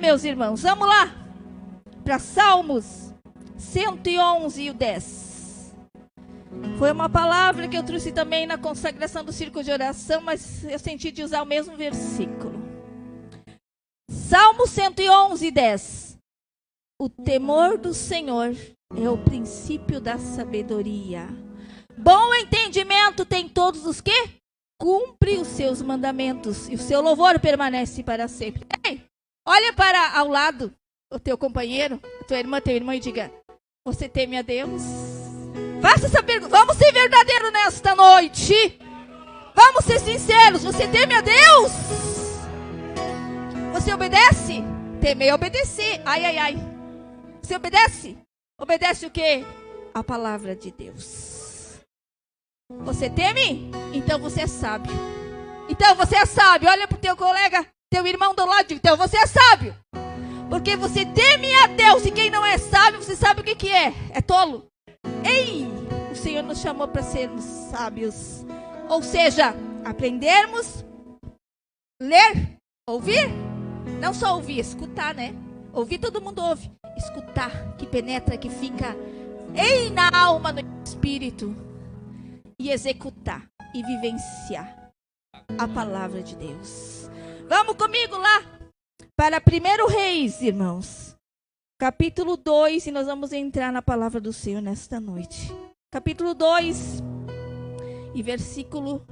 meus irmãos? Vamos lá para Salmos 111 e o 10. Foi uma palavra que eu trouxe também na consagração do círculo de oração, mas eu senti de usar o mesmo versículo. Salmo 111, 10. O temor do Senhor é o princípio da sabedoria. Bom entendimento tem todos os que cumpre os seus mandamentos, e o seu louvor permanece para sempre. Ei, olha para ao lado o teu companheiro, a tua irmã, teu irmão, e diga: você teme a Deus? Faça essa pergunta. Vamos ser verdadeiros nesta noite. Vamos ser sinceros. Você teme a Deus? Você obedece? Temer é obedecer. Ai, ai, ai. Você obedece? Obedece o quê? A palavra de Deus. Você teme? Então você é sábio. Então você é sábio. Olha para o teu colega, teu irmão do lado. Então você é sábio. Porque você teme a Deus. E quem não é sábio, você sabe o que é? É tolo. Ei, o Senhor nos chamou para sermos sábios. Ou seja, aprendermos, ler, ouvir. Não só ouvir, escutar, né? Ouvir todo mundo ouve. Escutar, que penetra, que fica na alma, no espírito. E executar e vivenciar a palavra de Deus. Vamos comigo lá para 1 Reis, irmãos. Capítulo 2, e nós vamos entrar na palavra do Senhor nesta noite. Capítulo 2 e versículo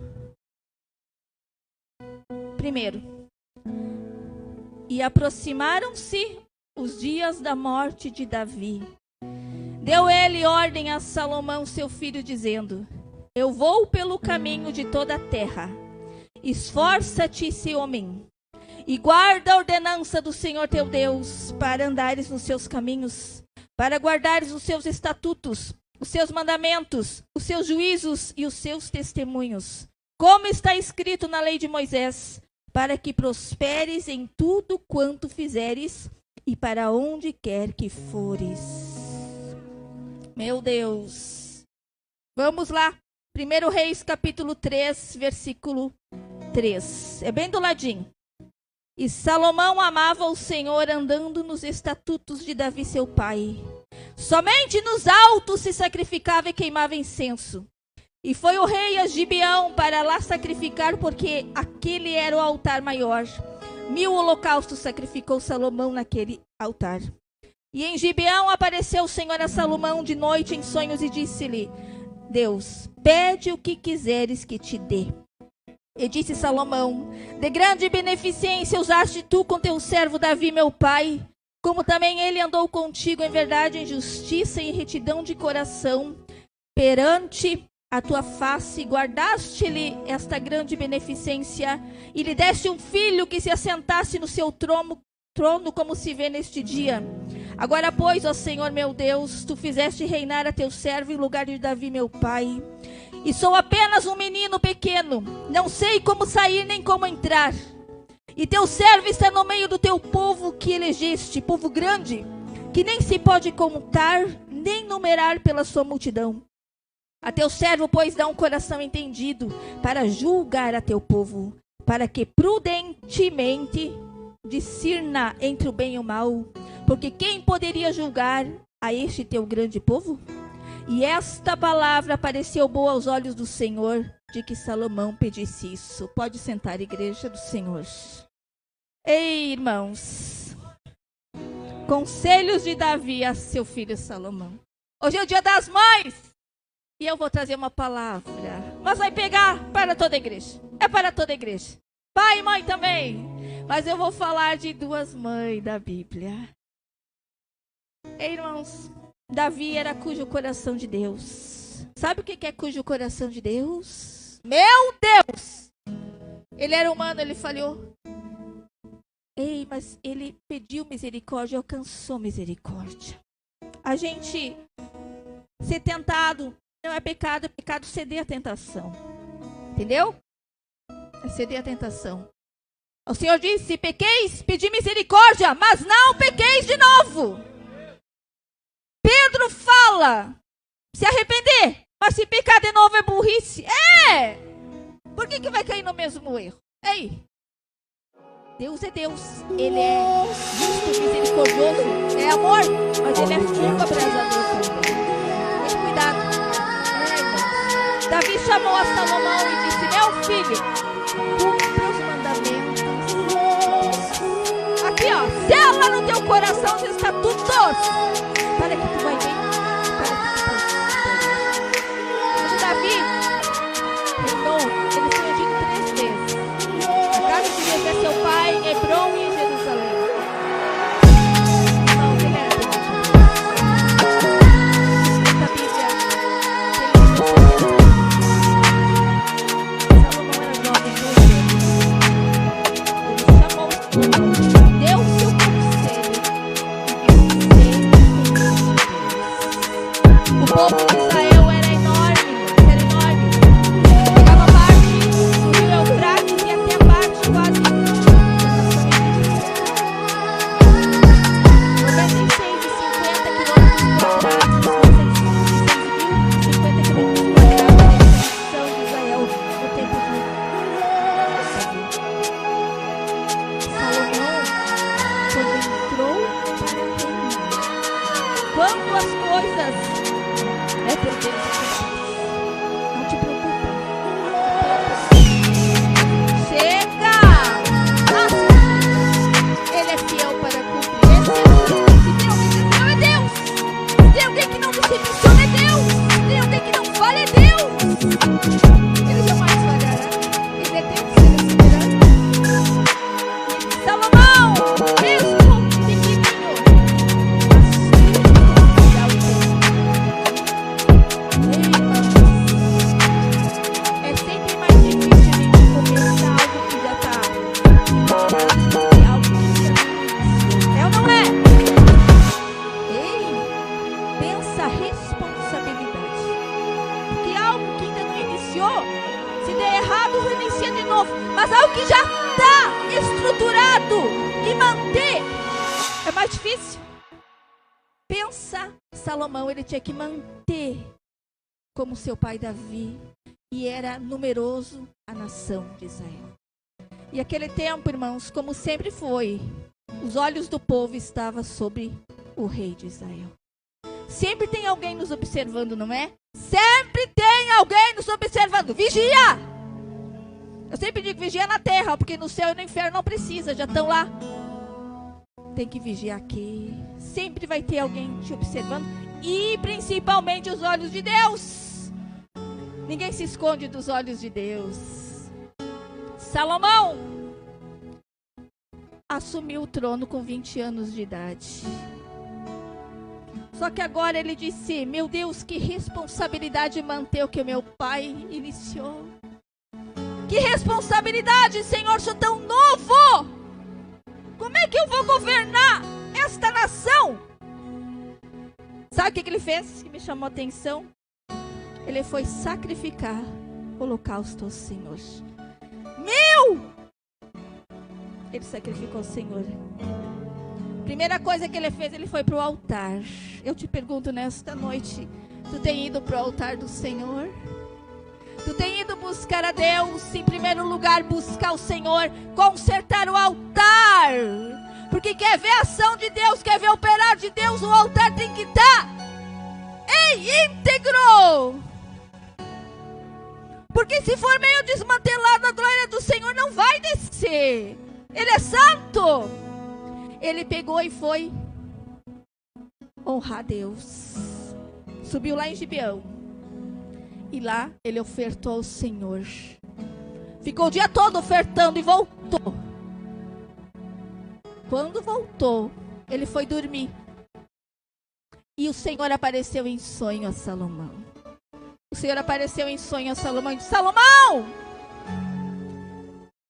1. E aproximaram-se os dias da morte de Davi. Deu ele ordem a Salomão, seu filho, dizendo: eu vou pelo caminho de toda a terra. Esforça-te, seu homem, e guarda a ordenança do Senhor teu Deus, para andares nos seus caminhos, para guardares os seus estatutos, os seus mandamentos, os seus juízos e os seus testemunhos, como está escrito na lei de Moisés, para que prosperes em tudo quanto fizeres e para onde quer que fores. Meu Deus. Vamos lá. 1 Reis, capítulo 3, versículo 3. É bem do ladinho. E Salomão amava o Senhor, andando nos estatutos de Davi, seu pai. Somente nos altos se sacrificava e queimava incenso. E foi o rei a Gibeão para lá sacrificar, porque aquele era o altar maior. 1000 holocaustos sacrificou Salomão naquele altar. E em Gibeão apareceu o Senhor a Salomão de noite em sonhos e disse-lhe: Deus, pede o que quiseres que te dê. E disse Salomão: de grande beneficência usaste tu com teu servo Davi, meu pai, como também ele andou contigo em verdade, em justiça e em retidão de coração, perante a tua face, guardaste-lhe esta grande beneficência, e lhe deste um filho que se assentasse no seu trono, como se vê neste dia. Agora, pois, ó Senhor meu Deus, tu fizeste reinar a teu servo em lugar de Davi, meu pai. E sou apenas um menino pequeno, não sei como sair nem como entrar. E teu servo está no meio do teu povo que elegeste, povo grande, que nem se pode contar, nem numerar pela sua multidão. A teu servo, pois, dá um coração entendido para julgar a teu povo, para que prudentemente discirna entre o bem e o mal. Porque quem poderia julgar a este teu grande povo? E esta palavra pareceu boa aos olhos do Senhor, de que Salomão pedisse isso. Pode sentar, igreja do Senhor. Ei, irmãos. Conselhos de Davi a seu filho Salomão. Hoje é o dia das mães. E eu vou trazer uma palavra. Mas vai pegar para toda a igreja. É para toda a igreja. Pai e mãe também. Mas eu vou falar de duas mães da Bíblia. Ei, irmãos. Davi era cujo coração de Deus. Sabe o que é cujo coração de Deus? Meu Deus! Ele era humano, ele falhou. Ei, mas ele pediu misericórdia e alcançou misericórdia. A gente ser tentado não é pecado ceder à tentação. Entendeu? É ceder à tentação. O Senhor disse: se pequeis, pedi misericórdia, mas não pequeis de novo. Pedro fala, se arrepender, mas se pecar de novo é burrice. Por que vai cair no mesmo erro? Ei, Deus é Deus, Ele é justo, misericordioso, é amor, mas Ele é fogo abrasador também. Muito cuidado. Davi chamou a Salomão e disse: meu filho, cumpra os mandamentos. Aqui ó, sela no teu coração os estatutos, para que tu vai bem, para que tu possa. Mas Davi, irmão, ele foi ungido 3 vezes. A casa de Deus é seu pai, em Hebron e em Jerusalém. Irmãos, ele era bom. Na Bíblia, Salomão era jovem, 12 anos. Ele chamou os povos, deu o seu conselho e o povo de Israel era enorme. Pegava parte do rio Eufrates e até a parte quase 96 e 50 quilômetros quadrados, 50 quilômetros quadrados da extensão de Israel no tempo de Salomão, quando entrou para reinar, quando as coisas é por Deus, não te preocupa. Chega! Nossa, Ele é fiel para cumprir. Se tem alguém que é fiel, é Deus. Se tem alguém que não decepciona, é Deus. Se tem alguém que não falha, é Deus. Ele jamais falhará. Ele é Deus, Ele é soberano. Salomão, mesmo pequenininho, é sempre mais difícil a gente começar algo que já está algo que já não é ou não é? Ei, pensa a responsabilidade, porque algo que ainda não iniciou, se der errado, reinicia de novo, mas algo que já está estruturado e manter é mais difícil. Pensa, Salomão, ele tinha que manter como seu pai Davi, e era numeroso a nação de Israel. E aquele tempo, irmãos, como sempre foi, os olhos do povo estavam sobre o rei de Israel. Sempre tem alguém nos observando, não é? Sempre tem alguém nos observando. Vigia! Eu sempre digo vigia na terra, porque no céu e no inferno não precisa, já estão lá. Tem que vigiar aqui. Sempre vai ter alguém te observando, e principalmente os olhos de Deus. Ninguém se esconde dos olhos de Deus. Salomão assumiu o trono com 20 anos de idade. Só que agora ele disse: meu Deus, que responsabilidade manter o que o meu pai iniciou. Que responsabilidade, Senhor, sou tão novo. Como é que eu vou governar esta nação? Sabe o que ele fez que me chamou a atenção? Ele foi sacrificar holocausto ao Senhor. Ele sacrificou ao Senhor. Primeira coisa que ele fez, ele foi para o altar. Eu te pergunto nesta noite, tu tem ido para o altar do Senhor? Tu tem ido buscar a Deus? Em primeiro lugar, buscar o Senhor, consertar o altar. Porque quer ver a ação de Deus, quer ver o operar de Deus, o altar tem que estar íntegro. Porque se for meio desmantelado, a glória do Senhor não vai descer. Ele é santo. Ele pegou e foi honrar a Deus. Subiu lá em Gibeão. E lá ele ofertou ao Senhor. Ficou o dia todo ofertando e voltou. Quando voltou, ele foi dormir. E o Senhor apareceu em sonho a Salomão. O Senhor apareceu em sonho a Salomão e disse: Salomão,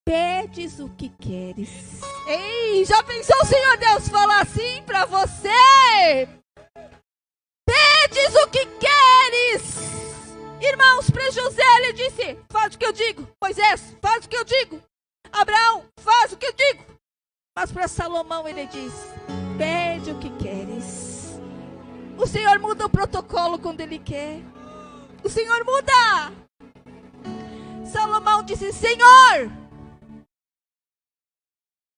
pedes o que queres. Ei, já pensou o Senhor Deus falar assim para você? Pedes o que queres. Irmãos, para José ele disse: faz o que eu digo. Moisés, faz o que eu digo. Abraão, faz o que eu digo. Mas para Salomão ele diz: pede o que queres. O Senhor muda o protocolo quando ele quer. O Senhor muda. Salomão disse: Senhor,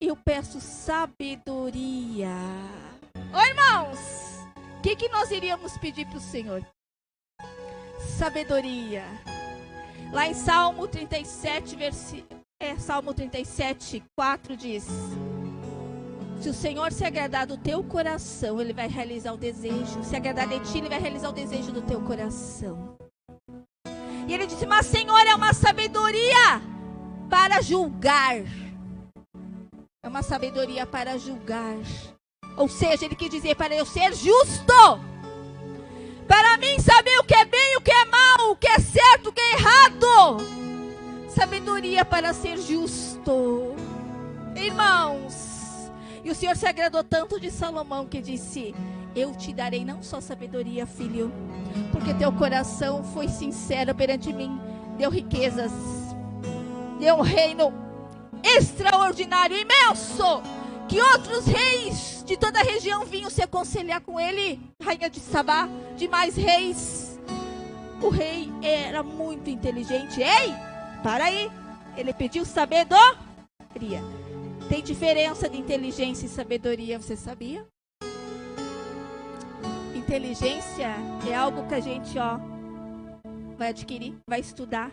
eu peço sabedoria. Ô irmãos, o que nós iríamos pedir para o Senhor? Sabedoria. Lá em Salmo 37, Salmo 37, 4 diz: se o Senhor se agradar do teu coração, Ele vai realizar o desejo. Se agradar de ti, Ele vai realizar o desejo do teu coração. E Ele disse: mas Senhor, é uma sabedoria para julgar. É uma sabedoria para julgar. Ou seja, Ele quis dizer para eu ser justo. Para mim saber o que é bem, o que é mal, o que é certo, o que é errado. Sabedoria para ser justo. Irmãos, e o Senhor se agradou tanto de Salomão que disse: eu te darei não só sabedoria, filho, porque teu coração foi sincero perante mim, deu riquezas, deu um reino extraordinário, imenso, que outros reis de toda a região vinham se aconselhar com ele, rainha de Sabá, demais reis. O rei era muito inteligente. Ei, para aí, ele pediu sabedoria. Tem diferença de inteligência e sabedoria, você sabia? Inteligência é algo que a gente, vai adquirir, vai estudar.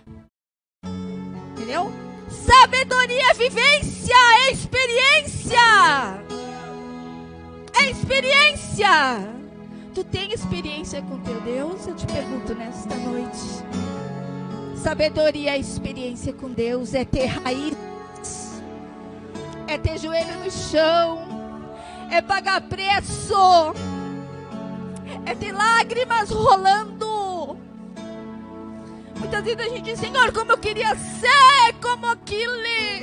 Entendeu? Sabedoria é vivência, é experiência. É experiência. Tu tem experiência com teu Deus? Eu te pergunto nesta noite. Sabedoria é experiência com Deus, é ter raiz, é ter joelho no chão, é pagar preço, é ter lágrimas rolando. Muitas vezes a gente diz: Senhor, como eu queria ser como aquele.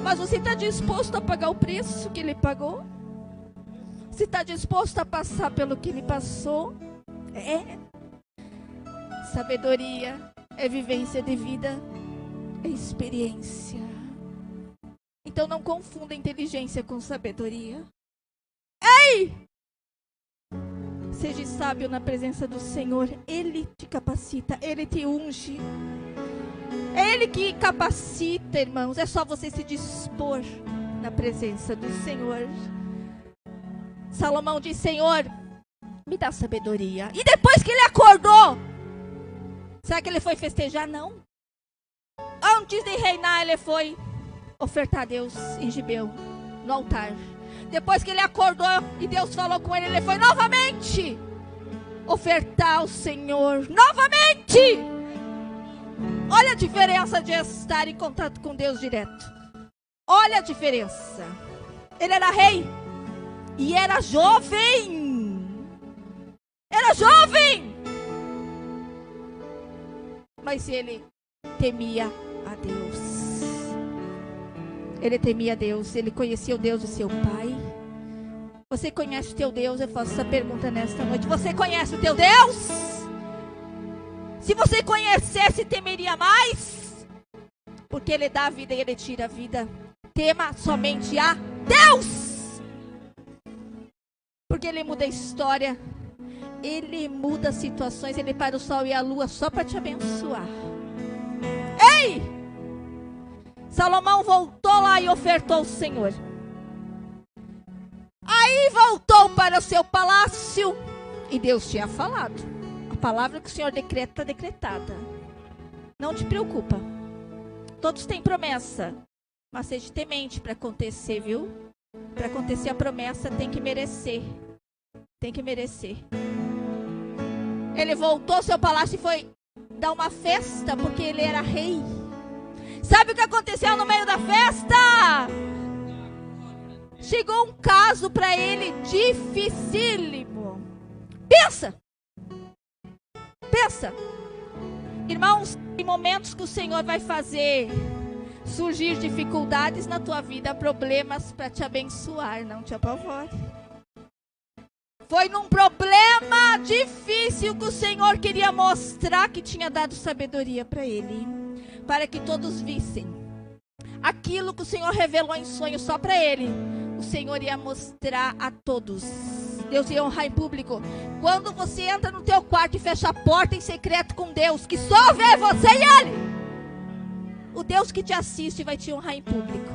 Mas você está disposto a pagar o preço que Ele pagou? Você está disposto a passar pelo que Ele passou? Sabedoria é vivência de vida, é experiência. Então não confunda inteligência com sabedoria. Ei! Seja sábio na presença do Senhor. Ele te capacita, Ele te unge. É Ele que capacita, irmãos. É só você se dispor na presença do Senhor. Salomão diz: Senhor, me dá sabedoria. E depois que ele acordou, será que ele foi festejar? Não. Antes de reinar, ele foi ofertar a Deus em Gibeu, no altar. Depois que ele acordou e Deus falou com ele, ele foi novamente ofertar ao Senhor. Novamente! Olha a diferença de estar em contato com Deus direto. Olha a diferença. Ele era rei e era jovem. Era jovem! Mas ele temia a Deus. Ele temia a Deus, ele conhecia o Deus do seu pai. Você conhece o teu Deus? Eu faço essa pergunta nesta noite. Você conhece o teu Deus? Se você conhecesse, temeria mais? Porque Ele dá a vida e Ele tira a vida. Tema somente a Deus. Porque Ele muda a história. Ele muda situações. Ele para o sol e a lua só para te abençoar. Ei! Salomão voltou lá e ofertou ao Senhor. Aí voltou para o seu palácio. E Deus tinha falado. A palavra que o Senhor decreta está decretada. Não te preocupa. Todos têm promessa. Mas seja temente para acontecer, viu? Para acontecer a promessa tem que merecer. Tem que merecer. Ele voltou ao seu palácio e foi dar uma festa porque ele era rei. Sabe o que aconteceu no meio da festa? Chegou um caso para ele dificílimo. Pensa. Pensa. Irmãos, tem momentos que o Senhor vai fazer surgir dificuldades na tua vida, problemas para te abençoar, não te apavore. Foi num problema difícil que o Senhor queria mostrar que tinha dado sabedoria para ele, para que todos vissem aquilo que o Senhor revelou em sonho só para ele. O Senhor ia mostrar a todos. Deus ia honrar em público. Quando você entra no teu quarto e fecha a porta em secreto com Deus, que só vê você e Ele, o Deus que te assiste vai te honrar em público.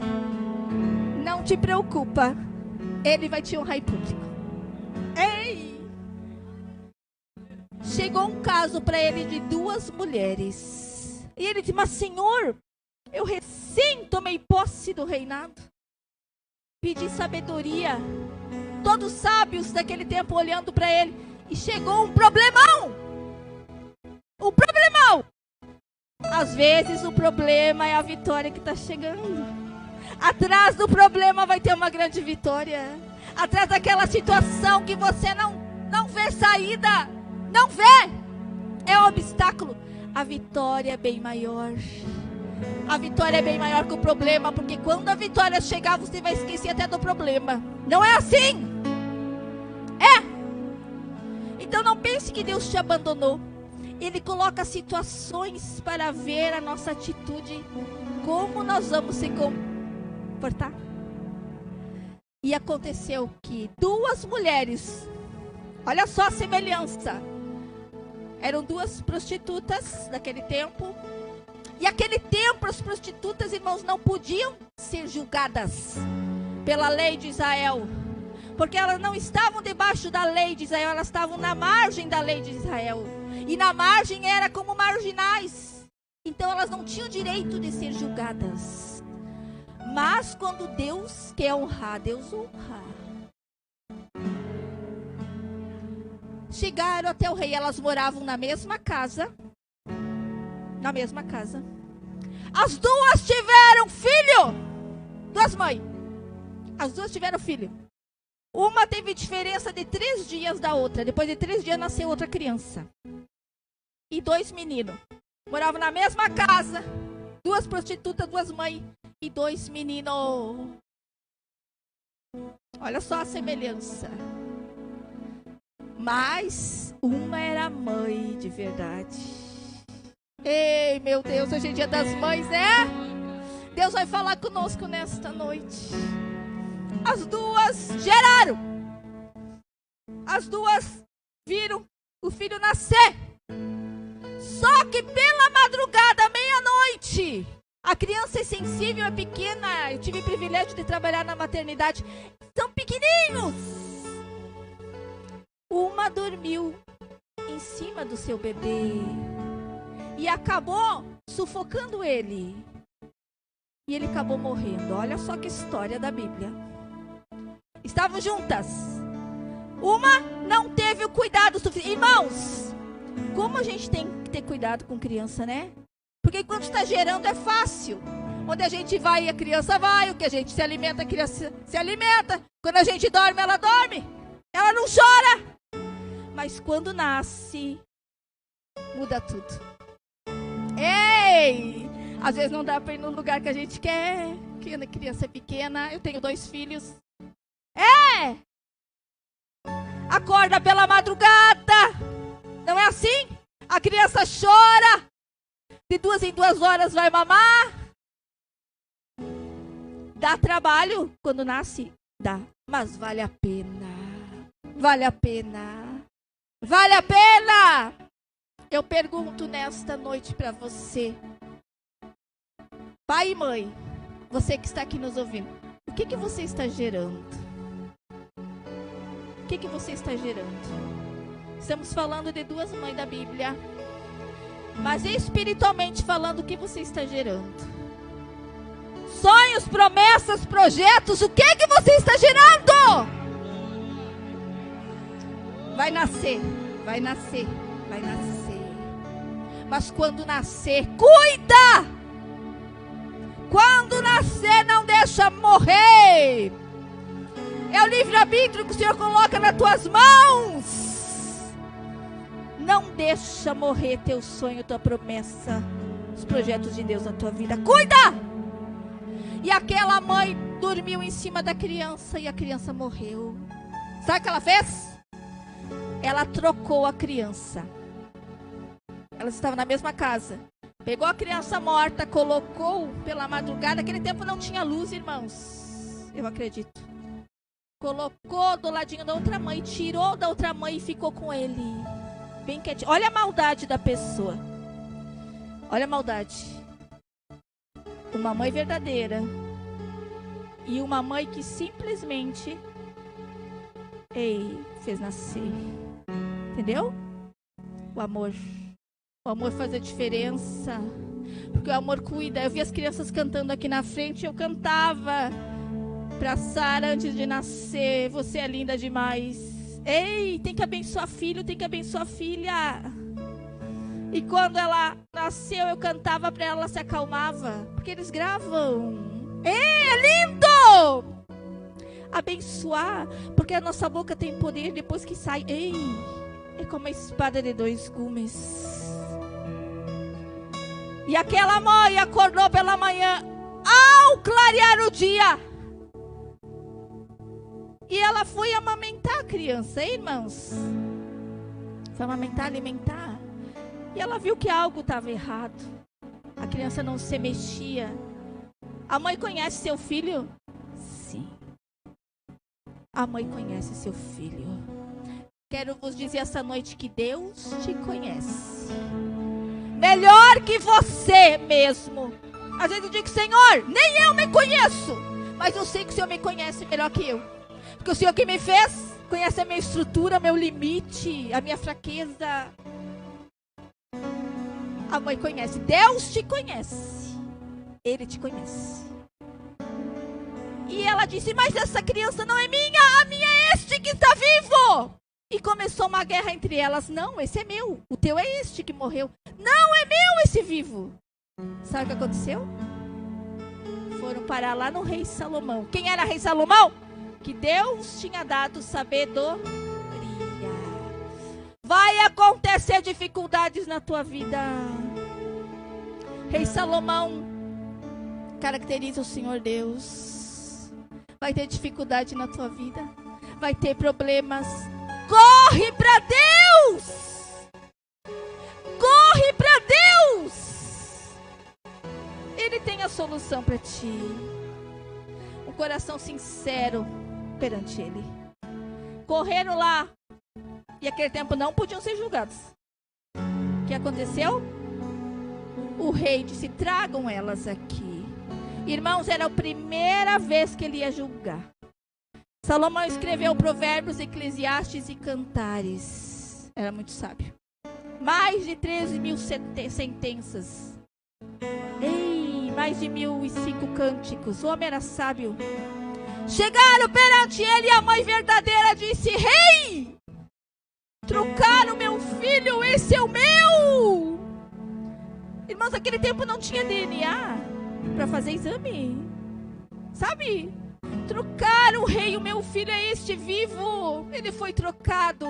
Não te preocupa, ele vai te honrar em público. Ei! Chegou um caso para ele de 2 mulheres. E ele disse, mas Senhor, eu recém tomei posse do reinado. Pedi sabedoria. Todos sábios daquele tempo olhando para ele. E chegou um problemão. Um problemão. Às vezes o problema é a vitória que está chegando. Atrás do problema vai ter uma grande vitória. Atrás daquela situação que você não vê saída. Não vê. É um obstáculo. A vitória é bem maior. A vitória é bem maior que o problema. Porque quando a vitória chegar, você vai esquecer até do problema. Não é assim? É. Então não pense que Deus te abandonou. Ele coloca situações para ver a nossa atitude. Como nós vamos se comportar. E aconteceu que 2 mulheres, olha só a semelhança. Eram 2 prostitutas daquele tempo. E aquele tempo as prostitutas, irmãos, não podiam ser julgadas pela lei de Israel. Porque elas não estavam debaixo da lei de Israel, elas estavam na margem da lei de Israel. E na margem era como marginais. Então elas não tinham direito de ser julgadas. Mas quando Deus quer honrar, Deus honra. Chegaram até o rei, elas moravam na mesma casa. Na mesma casa. As 2 tiveram filho. 2 mães. As 2 tiveram filho. Uma teve diferença de 3 dias da outra. Depois de 3 dias nasceu outra criança. E 2 meninos. Moravam na mesma casa. 2 prostitutas, 2 mães. E 2 meninos. Olha só a semelhança. Mas uma era mãe de verdade. Ei, meu Deus, hoje é dia das mães, né? Deus vai falar conosco nesta noite. As 2 geraram. As 2 viram o filho nascer. Só que pela madrugada, meia-noite, a criança é sensível, é pequena. Eu tive o privilégio de trabalhar na maternidade. São pequeninos. Uma dormiu em cima do seu bebê e acabou sufocando ele. E ele acabou morrendo. Olha só que história da Bíblia. Estavam juntas. Uma não teve o cuidado suficiente. Irmãos, como a gente tem que ter cuidado com criança, né? Porque quando está gerando é fácil. Onde a gente vai, a criança vai. O que a gente se alimenta, a criança se alimenta. Quando a gente dorme, ela dorme. Ela não chora. Mas quando nasce, muda tudo. Ei! Às vezes não dá para ir no lugar que a gente quer. Quando a criança é pequena. Eu tenho 2 filhos. É! Acorda pela madrugada. Não é assim? A criança chora. De 2 em 2 horas vai mamar. Dá trabalho quando nasce? Dá. Mas vale a pena. Vale a pena. Vale a pena! Eu pergunto nesta noite para você, pai e mãe, você que está aqui nos ouvindo, o que você está gerando? O que você está gerando? Estamos falando de 2 mães da Bíblia, mas espiritualmente falando, o que você está gerando? Sonhos, promessas, projetos, o que você está gerando? Vai nascer, vai nascer, vai nascer. Mas quando nascer, cuida! Quando nascer, não deixa morrer. É o livre-arbítrio que o Senhor coloca nas tuas mãos. Não deixa morrer teu sonho, tua promessa, os projetos de Deus na tua vida. Cuida! E aquela mãe dormiu em cima da criança e a criança morreu. Sabe o que ela fez? Ela trocou a criança. Elas estavam na mesma casa. Pegou a criança morta, colocou pela madrugada. Naquele tempo não tinha luz, irmãos. Eu acredito. Colocou do ladinho da outra mãe. Tirou da outra mãe e ficou com ele. Bem quietinho. Olha a maldade da pessoa. Olha a maldade. Uma mãe verdadeira E uma mãe que simplesmente fez nascer. Entendeu? O amor faz a diferença. Porque o amor cuida. Eu vi as crianças cantando aqui na frente, eu cantava pra Sara antes de nascer. Você é linda demais. Ei, tem que abençoar filho, tem que abençoar filha. E quando ela nasceu, eu cantava pra ela, ela se acalmava. Porque eles gravam. Ei, é lindo! Abençoar. Porque a nossa boca tem poder depois que sai. Ei, é como uma espada de dois gumes. E aquela mãe acordou pela manhã, ao clarear o dia. E ela foi amamentar a criança, hein, irmãos? Foi amamentar, alimentar. E ela viu que algo estava errado. A criança não se mexia. A mãe conhece seu filho? Sim. A mãe conhece seu filho. Quero vos dizer essa noite que Deus te conhece. Melhor que você mesmo. Às vezes eu digo, Senhor, nem eu me conheço. Mas eu sei que o Senhor me conhece melhor que eu. Porque o Senhor que me fez, conhece a minha estrutura, meu limite, a minha fraqueza. A mãe conhece, Deus te conhece. Ele te conhece. E ela disse, mas essa criança não é minha, a minha é este que está vivo. E começou uma guerra entre elas. Não, esse é meu, o teu é este que morreu. Não, é meu esse vivo. Sabe o que aconteceu? Foram parar lá no rei Salomão. Quem era rei Salomão? Que Deus tinha dado sabedoria. Vai acontecer dificuldades na tua vida. Rei Salomão caracteriza o Senhor Deus. Vai ter dificuldade na tua vida. Vai ter problemas. Corre para Deus. Corre para Deus. Ele tem a solução para ti. Um coração sincero perante Ele. Correram lá. E naquele tempo não podiam ser julgados. O que aconteceu? O rei disse, tragam elas aqui. Irmãos, era a primeira vez que ele ia julgar. Salomão escreveu Provérbios, Eclesiastes e Cantares. Era muito sábio. Mais de 13.000 sentenças. Ei, mais de 1.005 cânticos. O homem era sábio. Chegaram perante ele e a mãe verdadeira disse, rei, trocaram meu filho, esse é o meu. Irmãos, naquele tempo não tinha DNA para fazer exame. Sabe? Trocaram o rei, o meu filho é este vivo. Ele foi trocado.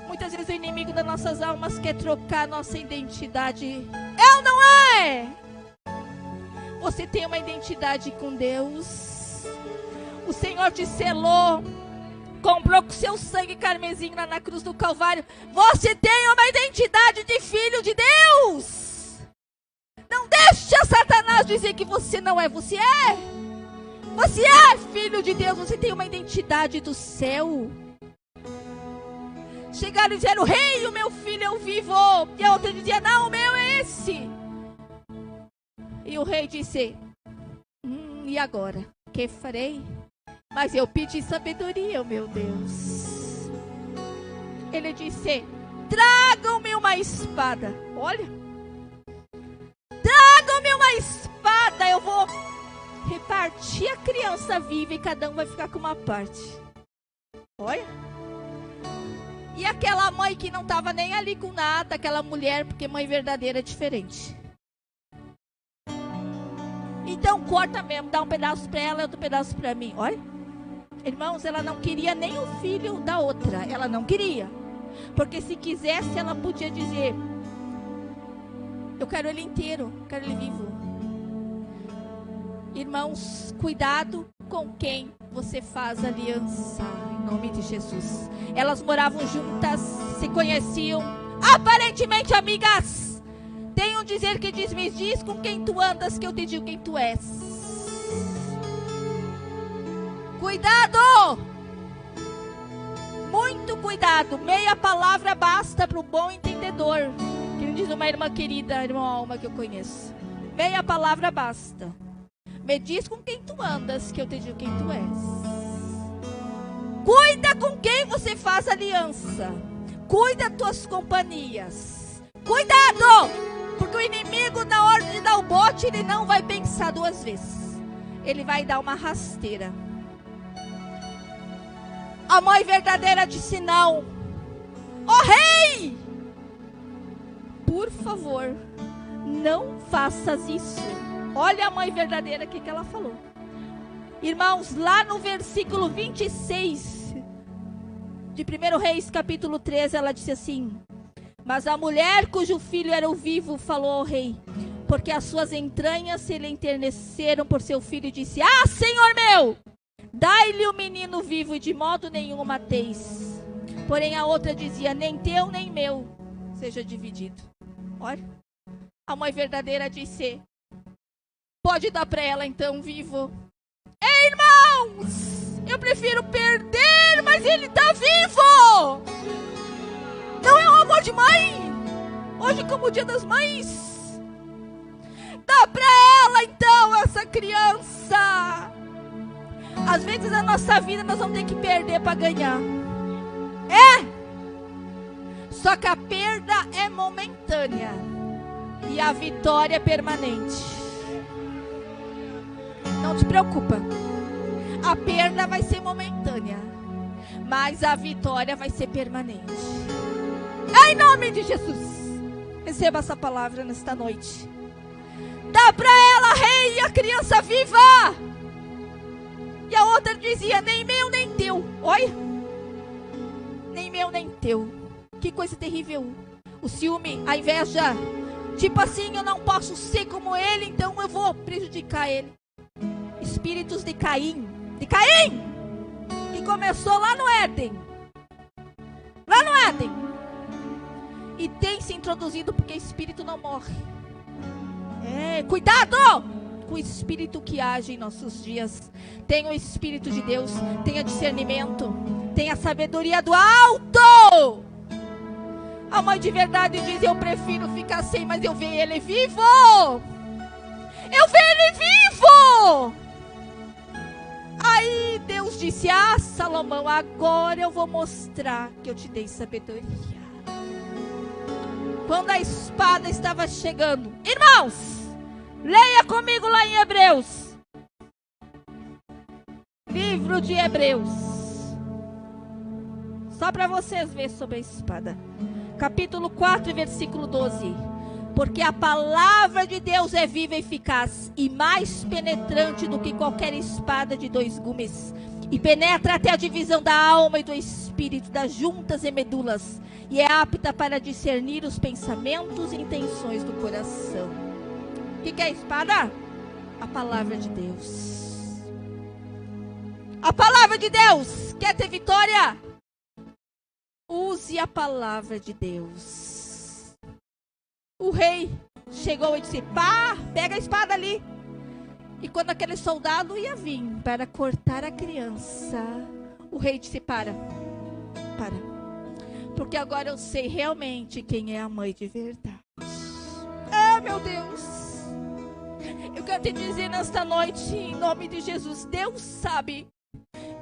Muitas vezes o inimigo das nossas almas quer trocar nossa identidade. É ou não é? Você tem uma identidade com Deus. O Senhor te selou, comprou com seu sangue carmesim lá na cruz do Calvário. Você tem uma identidade de filho de Deus. Não deixe a Satanás dizer que você não é. Você é. Você é filho de Deus. Você tem uma identidade do céu. Chegaram e disseram, rei, o meu filho é o vivo. E a outra dizia, não, o meu é esse. E o rei disse, e agora? O que farei? Mas eu pedi sabedoria, meu Deus. Ele disse, tragam-me uma espada. Olha. Tragam-me uma espada. Eu vou repartir a criança viva e cada um vai ficar com uma parte. Olha. E aquela mãe que não estava nem ali com nada, aquela mulher, porque mãe verdadeira é diferente. Então corta mesmo, dá um pedaço para ela e outro pedaço para mim. Olha. Irmãos, ela não queria nem o filho da outra. Ela não queria. Porque se quisesse, ela podia dizer, eu quero ele inteiro, quero ele vivo. Irmãos, cuidado com quem você faz aliança, em nome de Jesus. Elas moravam juntas, se conheciam, aparentemente amigas. Tem um dizer que diz, me diz com quem tu andas, que eu te digo quem tu és. Cuidado! Muito cuidado. Meia palavra basta para o bom entendedor. Que diz uma irmã querida, irmã Alma que eu conheço. Meia palavra basta. Me diz com quem tu andas, que eu te digo quem tu és. Cuida com quem você faz aliança. Cuida das tuas companhias. Cuidado! Porque o inimigo, na hora de dar o bote, ele não vai pensar duas vezes. Ele vai dar uma rasteira. A mãe verdadeira disse não. Ó rei! Por favor, não faças isso. Olha a mãe verdadeira, o que ela falou. Irmãos, lá no versículo 26 de 1 Reis, capítulo 13, ela disse assim: mas a mulher cujo filho era o vivo falou ao rei, porque as suas entranhas se lhe enterneceram por seu filho, e disse: ah, Senhor meu, dai-lhe o menino vivo e de modo nenhum o mateis. Porém a outra dizia: nem teu nem meu seja dividido. Olha, a mãe verdadeira disse: pode dar para ela então vivo. Ei, irmãos, eu prefiro perder, mas ele está vivo. Não é um amor de mãe? Hoje, como o dia das mães, dá para ela então essa criança. Às vezes na nossa vida nós vamos ter que perder para ganhar. Só que a perda é momentânea e a vitória é permanente. Não te preocupa. A perda vai ser momentânea, mas a vitória vai ser permanente. Em nome de Jesus, receba essa palavra nesta noite. Dá para ela, rei, a criança viva. E a outra dizia: nem meu nem teu. Olha, nem meu nem teu. Que coisa terrível. O ciúme, a inveja. Tipo assim, eu não posso ser como ele, então eu vou prejudicar ele. Espíritos de Caim, que começou lá no Éden, e tem se introduzido, porque espírito não morre. Cuidado com o espírito que age em nossos dias. Tenha o Espírito de Deus, tenha discernimento, tenha a sabedoria do alto. A mãe de verdade diz: eu prefiro ficar sem, mas eu ver ele vivo. Eu ver ele vivo. Aí Deus disse: ah, Salomão, agora eu vou mostrar que eu te dei sabedoria. Quando a espada estava chegando, irmãos, leia comigo lá em Hebreus. Livro de Hebreus. Só para vocês verem sobre a espada. Capítulo 4, versículo 12. Porque a palavra de Deus é viva e eficaz, e mais penetrante do que qualquer espada de dois gumes, e penetra até a divisão da alma e do espírito, das juntas e medulas, e é apta para discernir os pensamentos e intenções do coração. O que é a espada? A palavra de Deus. A palavra de Deus. Quer ter vitória? Use a palavra de Deus. O rei chegou e disse: pá, pega a espada ali. E quando aquele soldado ia vir para cortar a criança, o rei disse: para. Porque agora eu sei realmente quem é a mãe de verdade. Ah, meu Deus. Eu quero te dizer nesta noite, em nome de Jesus, Deus sabe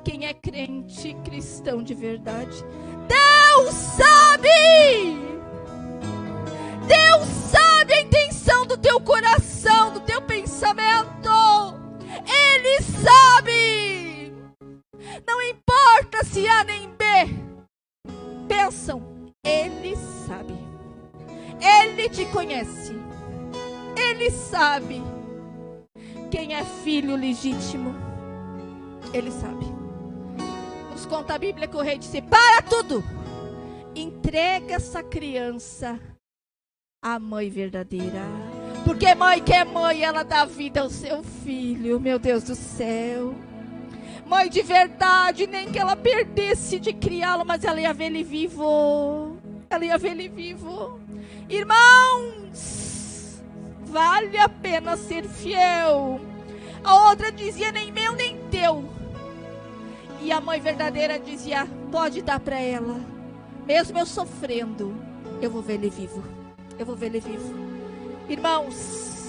quem é crente cristão de verdade. Deus sabe! Deus sabe a intenção do teu coração, do teu pensamento. Ele sabe. Não importa se A nem B pensam, Ele sabe. Ele te conhece. Ele sabe quem é filho legítimo. Ele sabe. Nos conta a Bíblia que o rei disse: para tudo, entrega essa criança à mãe verdadeira. Porque mãe que é mãe, ela dá vida ao seu filho. Meu Deus do céu. Mãe de verdade, nem que ela perdesse de criá-lo, mas ela ia ver ele vivo. Ela ia ver ele vivo. Irmãos, vale a pena ser fiel. A outra dizia: nem meu nem teu. E a mãe verdadeira dizia: pode dar para ela. Mesmo eu sofrendo, eu vou ver ele vivo. Eu vou ver ele vivo. Irmãos,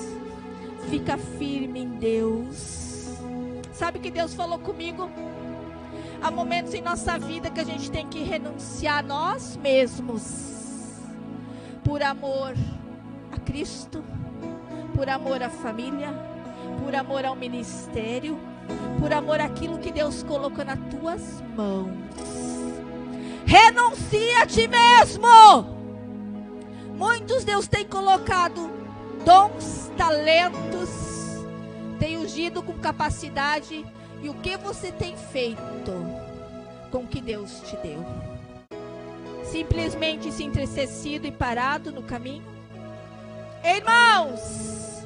Fica firme em Deus. Sabe que Deus falou comigo? Há momentos em nossa vida que a gente tem que renunciar a nós mesmos, por amor a Cristo, por amor à família, por amor ao ministério, por amor àquilo que Deus colocou nas tuas mãos. Renuncia a ti mesmo. Muitos Deus tem colocado dons, talentos, tem ungido com capacidade. E o que você tem feito com o que Deus te deu? Simplesmente se entristecido e parado no caminho? Irmãos,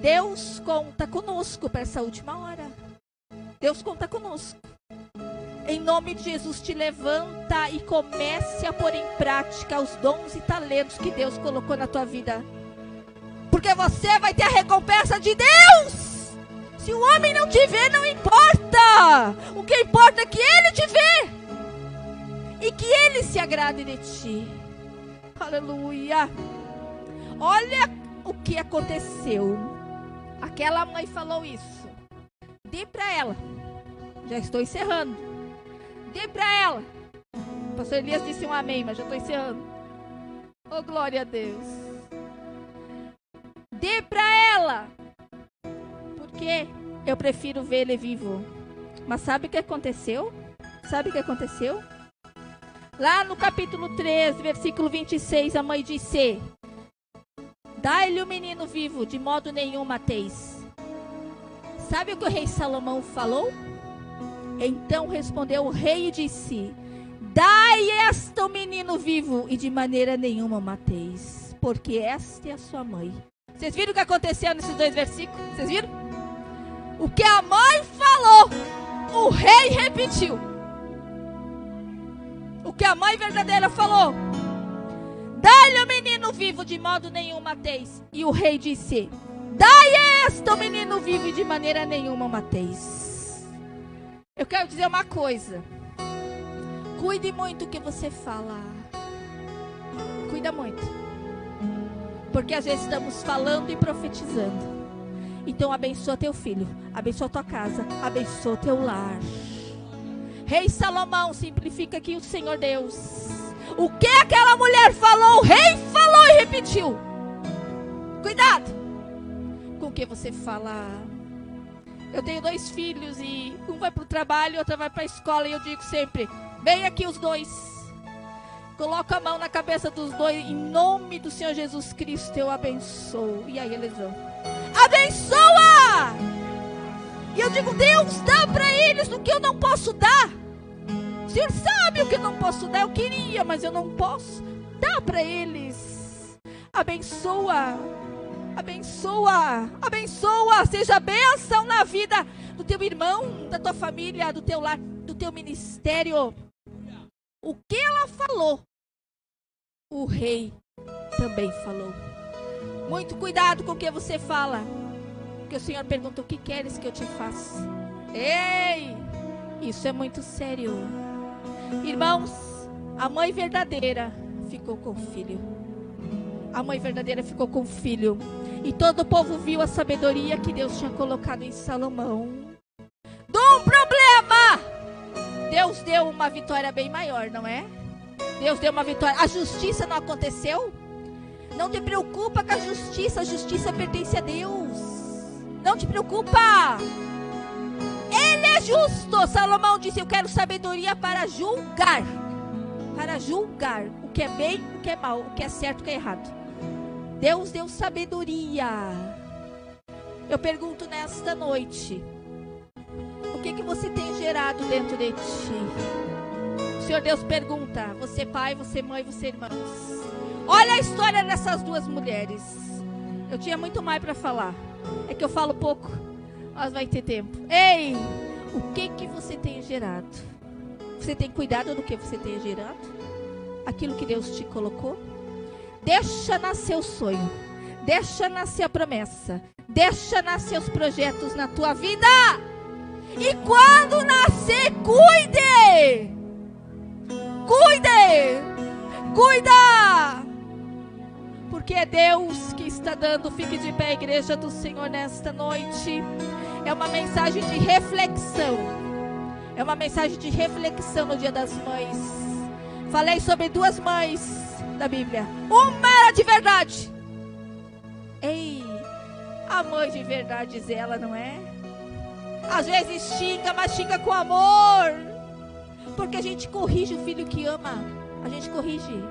Deus conta conosco para essa última hora. Deus conta conosco. Em nome de Jesus, te levanta e comece a pôr em prática os dons e talentos que Deus colocou na tua vida. Porque você vai ter a recompensa de Deus. Se o homem não te vê, não importa. O que importa é que ele te vê. E que ele se agrade de ti. Aleluia. Olha o que aconteceu. Aquela mãe falou isso. Dê para ela. Já estou encerrando. Dê para ela. O pastor Elias disse um amém, mas já estou encerrando. Oh, glória a Deus. Dê para ela. Porque eu prefiro ver ele vivo. Mas sabe o que aconteceu? Sabe o que aconteceu? Lá no capítulo 3, versículo 26, a mãe disse: dai-lhe o menino vivo, de modo nenhum mateis. Sabe o que o rei Salomão falou? Então respondeu o rei e disse: dai esta o menino vivo, e de maneira nenhuma mateis, porque esta é a sua mãe. Vocês viram o que aconteceu nesses dois versículos? Vocês viram? O que a mãe falou, o rei repetiu. O que a mãe verdadeira falou: dai-lhe o menino vivo, de modo nenhum mateis. E o rei disse: dai este o menino vivo, e de maneira nenhuma mateis. Eu quero dizer uma coisa. Cuide muito o que você fala. Cuida muito. Porque às vezes estamos falando e profetizando. Então abençoa teu filho, abençoa tua casa, abençoa teu lar. Rei Salomão, simplifica aqui o Senhor Deus. O que aquela mulher falou, o rei falou e repetiu. Cuidado com o que você fala. Eu tenho 2 filhos e um vai para o trabalho e outro vai para a escola. E eu digo sempre: vem aqui os dois. Coloca a mão na cabeça dos dois. Em nome do Senhor Jesus Cristo eu abençoo. E aí eles vão. Abençoa! E eu digo: Deus, dá para eles o que eu não posso dar. O Senhor sabe o que eu não posso dar. Eu queria, mas eu não posso. Dá para eles. Abençoa. Abençoa. Abençoa. Seja bênção na vida do teu irmão, da tua família, do teu lar, do teu ministério. O que ela falou, o rei também falou. Muito cuidado com o que você fala. Porque o Senhor pergunta: o que queres que eu te faça? Ei, isso é muito sério. Irmãos, a mãe verdadeira ficou com o filho. A mãe verdadeira ficou com o filho. E todo o povo viu a sabedoria que Deus tinha colocado em Salomão. De um problema, Deus deu uma vitória bem maior, não é? Deus deu uma vitória. A justiça não aconteceu? Não te preocupa com a justiça pertence a Deus. Não te preocupa. Ele é justo. Salomão disse: eu quero sabedoria para julgar. Para julgar o que é bem, o que é mal, o que é certo, o que é errado. Deus deu sabedoria. Eu pergunto nesta noite: o que você tem gerado dentro de ti? O Senhor Deus pergunta: você pai, você mãe, você irmãos. Olha a história dessas 2 mulheres. Eu tinha muito mais para falar. É que eu falo pouco, mas vai ter tempo. Ei, o que você tem gerado? Você tem cuidado do que você tem gerado? Aquilo que Deus te colocou? Deixa nascer o sonho. Deixa nascer a promessa. Deixa nascer os projetos na tua vida. E quando nascer, cuide. Cuide. Cuida. porque é Deus que está dando. Fique de pé, igreja do Senhor, nesta noite. É uma mensagem de reflexão. É uma mensagem de reflexão no Dia das Mães. Falei sobre 2 mães da Bíblia. Uma era de verdade. Ei, a mãe de verdade diz ela, não é? Às vezes xinga, mas xinga com amor. Porque a gente corrige o filho que ama. A gente corrige.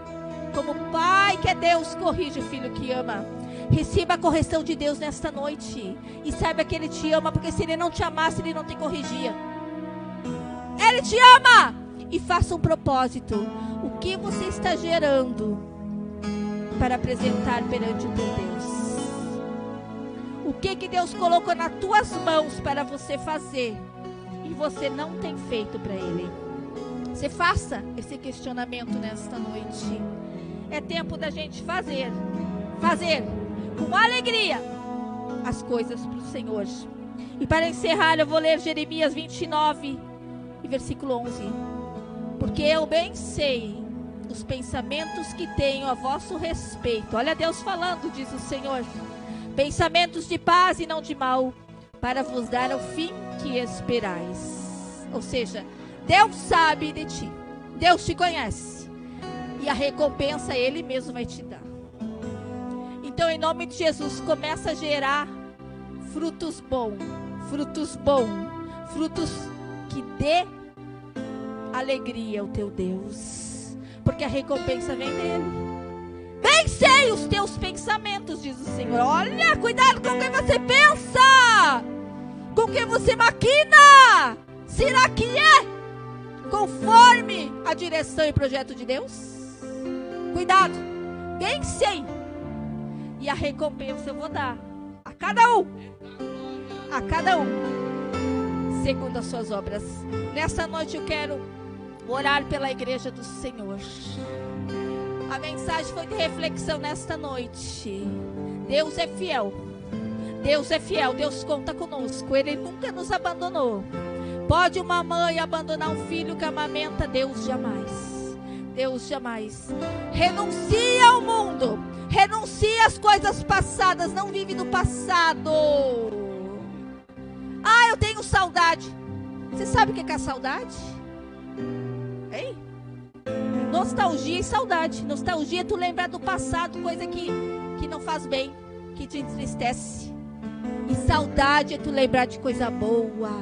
Como o Pai que é Deus corrige o filho que ama. Receba a correção de Deus nesta noite. E saiba que Ele te ama. Porque se Ele não te amasse, Ele não te corrigia. Ele te ama. E faça um propósito. O que você está gerando para apresentar perante o teu Deus? O que Deus colocou nas tuas mãos para você fazer e você não tem feito para Ele? Você faça esse questionamento nesta noite. É tempo da gente fazer com alegria as coisas para o Senhor. E para encerrar, eu vou ler Jeremias 29, versículo 11. Porque eu bem sei os pensamentos que tenho a vosso respeito. Olha Deus falando, diz o Senhor. Pensamentos de paz e não de mal, para vos dar o fim que esperais. Ou seja, Deus sabe de ti. Deus te conhece. E a recompensa Ele mesmo vai te dar. Então, em nome de Jesus, começa a gerar frutos bons. Frutos que dê alegria ao teu Deus. Porque a recompensa vem dEle. Bem sei os teus pensamentos, diz o Senhor. Olha, cuidado com o que você pensa. Com o que você maquina. Será que é conforme a direção e projeto de Deus? Cuidado. Bem sei. E a recompensa eu vou dar a cada um. A cada um. Segundo as suas obras. Nessa noite eu quero orar pela igreja do Senhor. A mensagem foi de reflexão nesta noite. Deus é fiel. Deus é fiel. Deus conta conosco. Ele nunca nos abandonou. Pode uma mãe abandonar um filho que amamenta? Deus jamais. Deus jamais. Renuncia ao mundo. Renuncia às coisas passadas. Não vive do passado. Ah, eu tenho saudade. Você sabe o que é a saudade? Hein? Nostalgia e saudade. Nostalgia é tu lembrar do passado, coisa que não faz bem, que te entristece. E saudade é tu lembrar de coisa boa.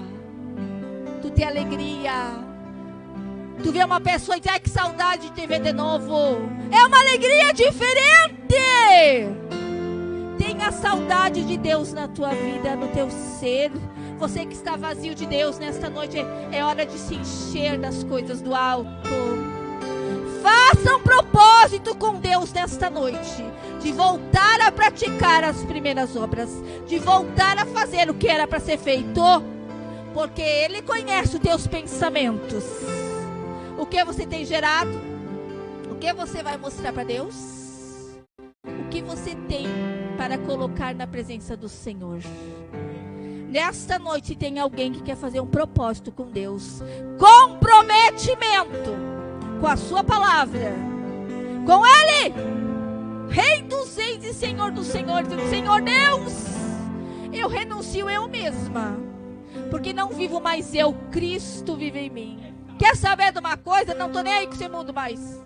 Tu ter alegria. Tu vê uma pessoa e diz, ai, que saudade de te ver de novo. É uma alegria diferente. Tenha saudade de Deus na tua vida, no teu ser. Você que está vazio de Deus nesta noite, é hora de se encher das coisas do alto. Faça um propósito com Deus nesta noite, de voltar a praticar as primeiras obras, de voltar a fazer o que era para ser feito, porque Ele conhece os teus pensamentos. O que você tem gerado? O que você vai mostrar para Deus? O que você tem para colocar na presença do Senhor? Nesta noite tem alguém que quer fazer um propósito com Deus, comprometimento com a sua palavra, com Ele, Rei dos Reis e Senhor dos Senhores. Senhor Deus, eu renuncio eu mesma, porque não vivo mais eu, Cristo vive em mim. Quer saber de uma coisa? Não estou nem aí com esse mundo mais.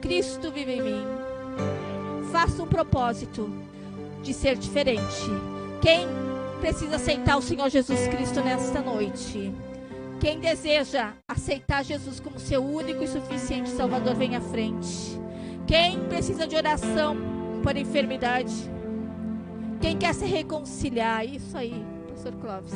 Cristo vive em mim. Faça um propósito de ser diferente. Quem precisa aceitar o Senhor Jesus Cristo nesta noite? Quem deseja aceitar Jesus como seu único e suficiente Salvador, vem à frente. Quem precisa de oração por enfermidade? Quem quer se reconciliar? Isso aí, pastor Clóvis.